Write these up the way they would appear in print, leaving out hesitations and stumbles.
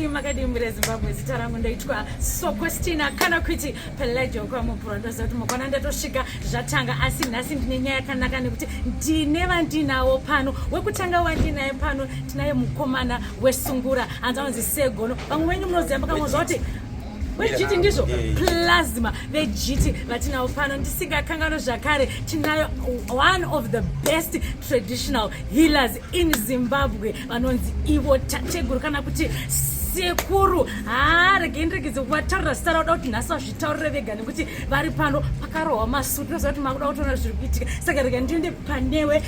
makadimi rezimbabwe zita rangu ndoitwa Sokostina kana kuti Peladio kwa muproducer kuti mukwana ndatosvika zvatanga asi nhasi ndine nyaya yakanaka nekuti ndine vandinawo pano wekutanga wandinaye pano tinaye mukomana wesungura anzanzi Segono vamwe venyu munoziva makamuzva kuti vejiti ndizvo plasma vejiti vatinawo pano ndisingakanganwa zvakare tinayo one of the best traditional healers in Zimbabwe vanonzi ivo tateguru kana kuti Sekuru. Regai ndiregedze kuvataurira zita rauda kuti nhasi vazvitaurire vega nekuti vari pano pakarohwa masutu inoziva kuti makuda kutoona zviri kuitika saka rega ndiende panewe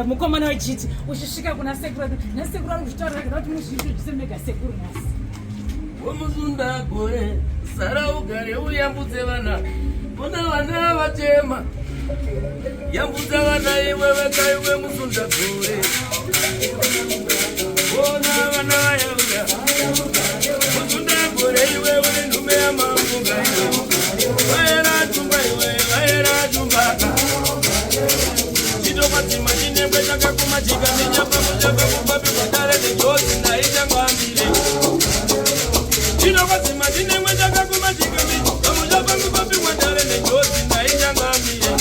mukomana wejiti uchisvika kuna Sekuru nhasi Sekuru ari kuzvitaurira vega kuti muzviitise mega Sekuru nhasi Musundagore sara ugare uyambudze vana bona vana vatema yambudza vana iwe veka iwe Musundagore bona vana vayauya Musundagore iwe uri nhume yamamvunga iwe vaera tumba iwe vaera tumbaka chitokwadzima chinembe chakakumajika nenyamba mujamba kubabi kudare nejozi naitangwambire chinokwadzima chinemwe chakakumajika nenyamba kubabi kudare nejozi naitangwambire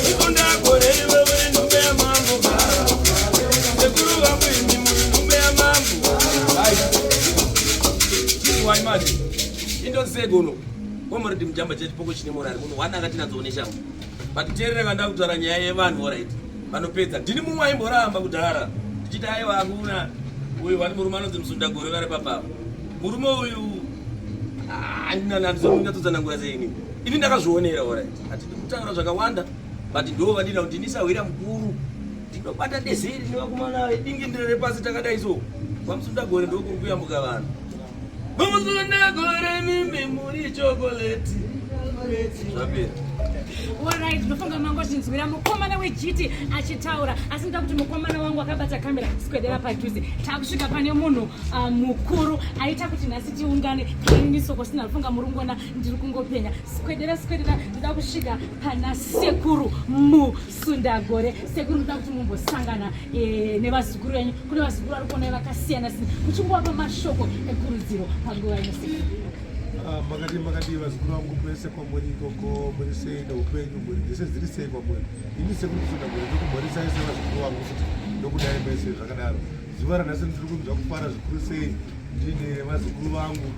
Musundagore iwe uri nhume yamamvunga Sekuru vangu imi muri nhume yamamvunga waimati indosegono wamuridi mujamba chachipoko chine morari munhu wana akatinadzoonesa but terere vanda kutaura nyaya yevanhu orit vanopedza ndini mumwe aimboramba kudhara tichiti aiwa akuna uyu wani murume anonzi Musundagore vari papapa murume uyu handizonyatsodzanangura seini ini ndakazvionera orit hatidi kutaura zvakawanda but ndo vandina kuti ndisawira mukuru ndinobata dezeri nevakomana dingi ndirere pasi takadai so kwaMusundagore ndokuri kuyambuka vanhu Musundagore mimi muri chokoleti zvapera. Alright, ndofunga mango zvinzwira mukomana wejiti achitaura asi ndoda kuti mukomana wangu akabata kamera sikwedera padhuze takusvika pane munhu mukuru aita kuti nhasi tiungane kaini Sokostina ndofunga murungona ndiri kungopenya sikwedera ndoda kusvika pana Sekuru Musundagore. Sekuru ndoda kuti mumbosangana nevazukuru venyu kune vazukuru vari kuona vakasiyana siyana muchingova mashoko ekurudziro panguva ino. Makati vazukuru vangu kwese kwamuri ikoko muri sei neupenyu muri dzese dziri sei kwamuri ini Sekuru Musundagore ndokumhorisai sevazukuru vangu kuti ndokudai mese zvakadaro zuva ranhasi ndiri kunzwa kufara zvikuru sei ndine vazukuru vangu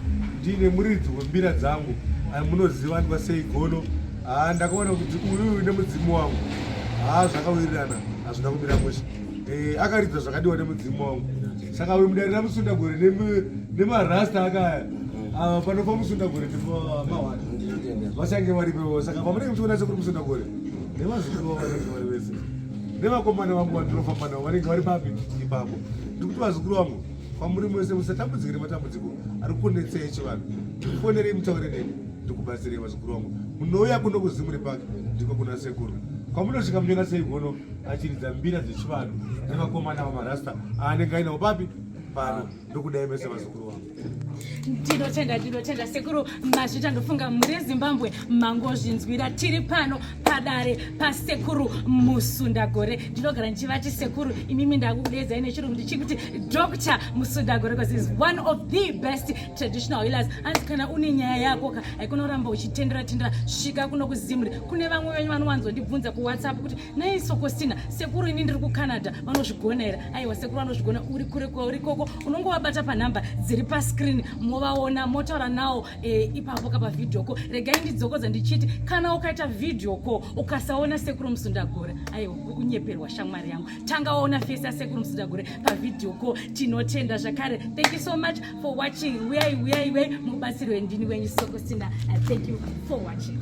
ndine muridzi wembira dzangu munoziva ndwa sei gono ndakaona kuti uyu nemudzimu wangu zvakawirirana hazvina kumira mushe akaridza zvakadiwa nemudzimu wangu saka uyu mudarira Musundagore nemarasta akaya panopa Musundagore ndipo mawani vasange varipewo saka pamunenge muchiona Sekuru Musundagore nevazukuru vanenge vari vese nevakomana vangu vandinofamba navo vanenge vari papi ipapo ndikuti vazukuru vangu kwamuri mose musatambudzike nematambudziko ari kukonetsei chivanhu ndikufonerei mutaure neni ndikubatsirei vazukuru vangu munouya kuno kuzimuri pake ndiko kuna Sekuru kwamunosvika muchiona sei gono achiridza mbira dzechivanhu nevakomana vamarasta aanenge ainawo papi pano ndokudai mese vazukuru vangu. Ndinotenda Sekuru mazvita ndofunga muri Zimbabwe mangozvinzwira tiri pano padare paSekuru Musundagore ndinogara ndichivati Sekuru imimi ndakudedzai nechirungu ndichikuti Dr. Musundagore because is one of the best traditional healers anzi kana une nyaya yako haikunoramba uchitendera svika kuno kuzimuri kune vamwe venyu vanowanzondibvunza kuWhatsApp kuti nai Sokostina Sekuru ini ndiri kuCanada vanozvigona here aiwa Sekuru vanozvigona uri kure kwauri koko unongovabata panhamba dziri pascreen movaona motaura nawo ipapo kapavidhio ko regai ndidzokodza ndichiti kana ukaita vidhio ko ukasaona Sekuru Musundagore aiwa kunyeperwa shamwari yangu tangaona face yaSekuru Musundagore pavidhio ko tinotenda zvakare. Thank you so much for watching. We mubatsirwe ndini wenyu Sokostina. Thank you for watching.